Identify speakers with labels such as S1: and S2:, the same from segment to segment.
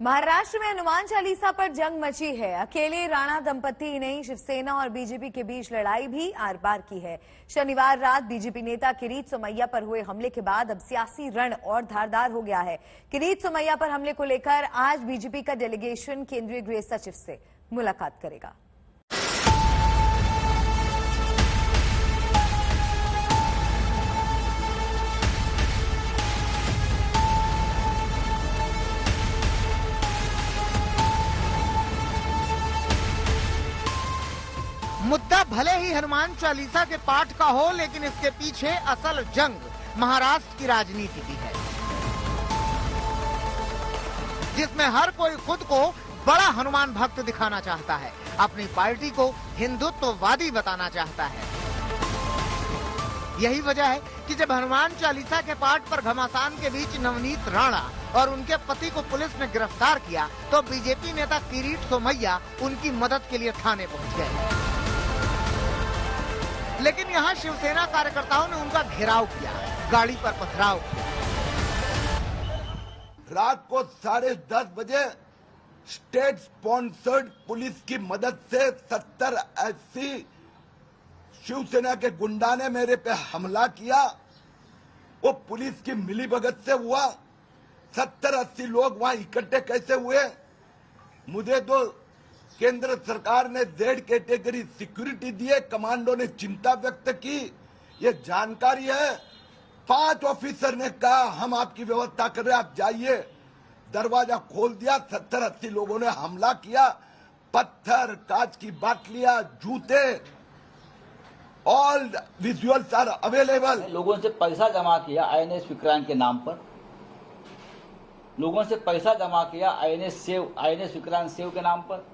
S1: महाराष्ट्र में हनुमान चालीसा पर जंग मची है। अकेले राणा दंपति ही नहीं, शिवसेना और बीजेपी के बीच लड़ाई भी आर पार की है। शनिवार रात बीजेपी नेता किरीट सोमैया पर हुए हमले के बाद अब सियासी रण और धारदार हो गया है। किरीट सोमैया पर हमले को लेकर आज बीजेपी का डेलीगेशन केंद्रीय गृह सचिव से मुलाकात करेगा।
S2: मुद्दा भले ही हनुमान चालीसा के पाठ का हो, लेकिन इसके पीछे असल जंग महाराष्ट्र की राजनीति की है, जिसमें हर कोई खुद को बड़ा हनुमान भक्त दिखाना चाहता है, अपनी पार्टी को हिंदुत्ववादी बताना चाहता है। यही वजह है कि जब हनुमान चालीसा के पाठ पर घमासान के बीच नवनीत राणा और उनके पति को पुलिस ने गिरफ्तार किया, तो बीजेपी नेता किरीट सोमैया उनकी मदद के लिए थाने पहुंच गए। लेकिन यहाँ शिवसेना कार्यकर्ताओं ने उनका घेराव किया, गाड़ी पर पथराव किया।
S3: रात को 10:30 बजे स्टेट स्पॉन्सर्ड पुलिस की मदद से 70-80 शिवसेना के गुंडा ने मेरे पे हमला किया। वो पुलिस की मिलीभगत से हुआ। 70-80 लोग वहां इकट्ठे कैसे हुए? मुझे तो केंद्र सरकार ने Z कैटेगरी सिक्योरिटी दिए, कमांडो ने चिंता व्यक्त की। ये जानकारी है। 5 ऑफिसर ने कहा हम आपकी व्यवस्था कर रहे हैं, आप जाइए। दरवाजा खोल दिया, 70-80 लोगों ने हमला किया। पत्थर, कांच की बाटलियां, जूते, ऑल विजुअल्स आर अवेलेबल।
S4: लोगों से पैसा जमा किया INS विक्रांत के नाम पर, लोगों से पैसा जमा किया INS विक्रांत सेव के नाम पर,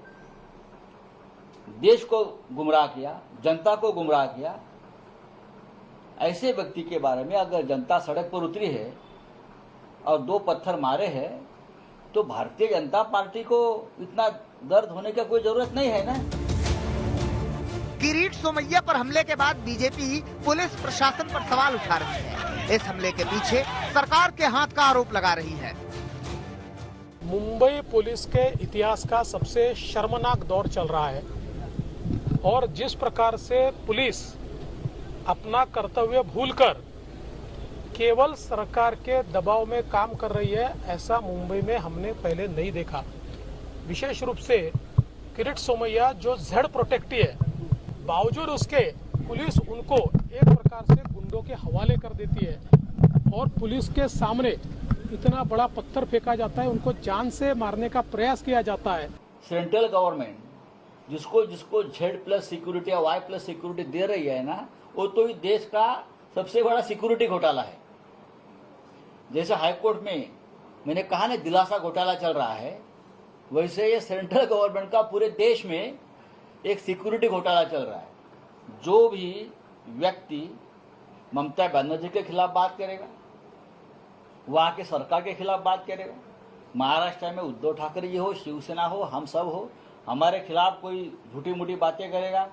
S4: देश को गुमराह किया, जनता को गुमराह किया। ऐसे व्यक्ति के बारे में अगर जनता सड़क पर उतरी है और 2 पत्थर मारे हैं, तो भारतीय जनता पार्टी को इतना दर्द होने की कोई जरूरत नहीं है ना।
S2: किरीट सोमैया पर हमले के बाद बीजेपी पुलिस प्रशासन पर सवाल उठा रही है। इस हमले के पीछे सरकार के हाथ का आरोप लगा रही है।
S5: मुंबई पुलिस के इतिहास का सबसे शर्मनाक दौर चल रहा है और जिस प्रकार से पुलिस अपना कर्तव्य भूलकर केवल सरकार के दबाव में काम कर रही है, ऐसा मुंबई में हमने पहले नहीं देखा। विशेष रूप से किरीट सोमैया जो Z प्रोटेक्टी है, बावजूद उसके पुलिस उनको एक प्रकार से गुंडों के हवाले कर देती है और पुलिस के सामने इतना बड़ा पत्थर फेंका जाता है, उनको जान से मारने का प्रयास किया जाता है।
S4: सेंट्रल गवर्नमेंट जिसको Z+ सिक्योरिटी या Y+ सिक्योरिटी दे रही है ना, वो तो इस देश का सबसे बड़ा सिक्योरिटी घोटाला है। जैसे हाईकोर्ट में मैंने कहा ना दिलासा घोटाला चल रहा है, वैसे ये सेंट्रल गवर्नमेंट का पूरे देश में एक सिक्योरिटी घोटाला चल रहा है। जो भी व्यक्ति ममता बनर्जी के खिलाफ बात करेगा, वहां के सरकार के खिलाफ बात करेगा, महाराष्ट्र में उद्धव ठाकरे जी हो, शिवसेना हो, हम सब हो, हमारे खिलाफ कोई झूठी मूठी बातें करेगा,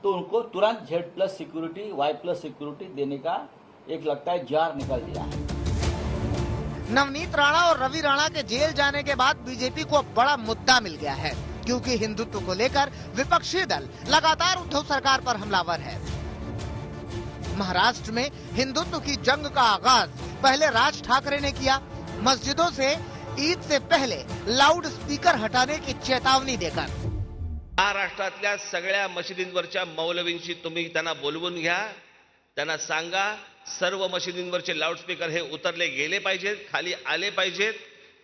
S4: तो उनको तुरंत Z+ सिक्योरिटी, Y+ सिक्योरिटी देने का एक लगता है जार निकल दिया है।
S2: नवनीत राणा और रवि राणा के जेल जाने के बाद बीजेपी को अब बड़ा मुद्दा मिल गया है, क्योंकि हिंदुत्व को लेकर विपक्षी दल लगातार उद्धव सरकार पर हमलावर है। महाराष्ट्र में हिंदुत्व की जंग का आगाज पहले राज ठाकरे ने किया, मस्जिदों से ईद से पहले लाउड स्पीकर हटाने की चेतावनी देकर।
S6: महाराष्ट्रातल्या सगळ्या मशिदींवरच्या मौलवींशी तुम्ही त्यांना बोलवून घ्या, त्यांना सांगा सर्व मशिदींवरचे लाऊडस्पीकर हे उतरले गेले पाहिजेत, खाली आले पाहिजेत।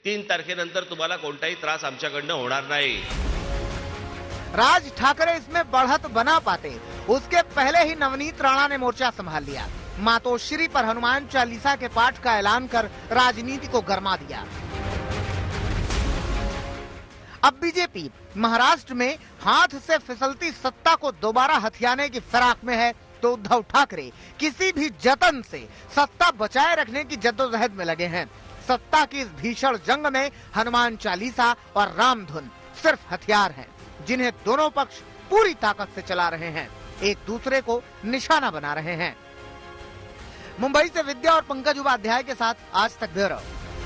S6: 3 तारखेनंतर तुम्हाला कोणताही त्रास आमच्याकडनं होणार नाही।
S2: राज ठाकरे इसमें बढ़त बना पाते, उसके पहले ही नवनीत राणा ने मोर्चा संभाल लिया। मातोश्री पर हनुमान चालीसा के पाठ का ऐलान कर राजनीति को गरमा दिया। अब बीजेपी महाराष्ट्र में हाथ से फिसलती सत्ता को दोबारा हथियाने की फिराक में है, तो उद्धव ठाकरे किसी भी जतन से सत्ता बचाए रखने की जद्दोजहद में लगे हैं। सत्ता की इस भीषण जंग में हनुमान चालीसा और रामधुन सिर्फ हथियार हैं, जिन्हें दोनों पक्ष पूरी ताकत से चला रहे हैं, एक दूसरे को निशाना बना रहे हैं। मुंबई से विद्या और पंकज उपाध्याय के साथ आज तक ब्यूरो।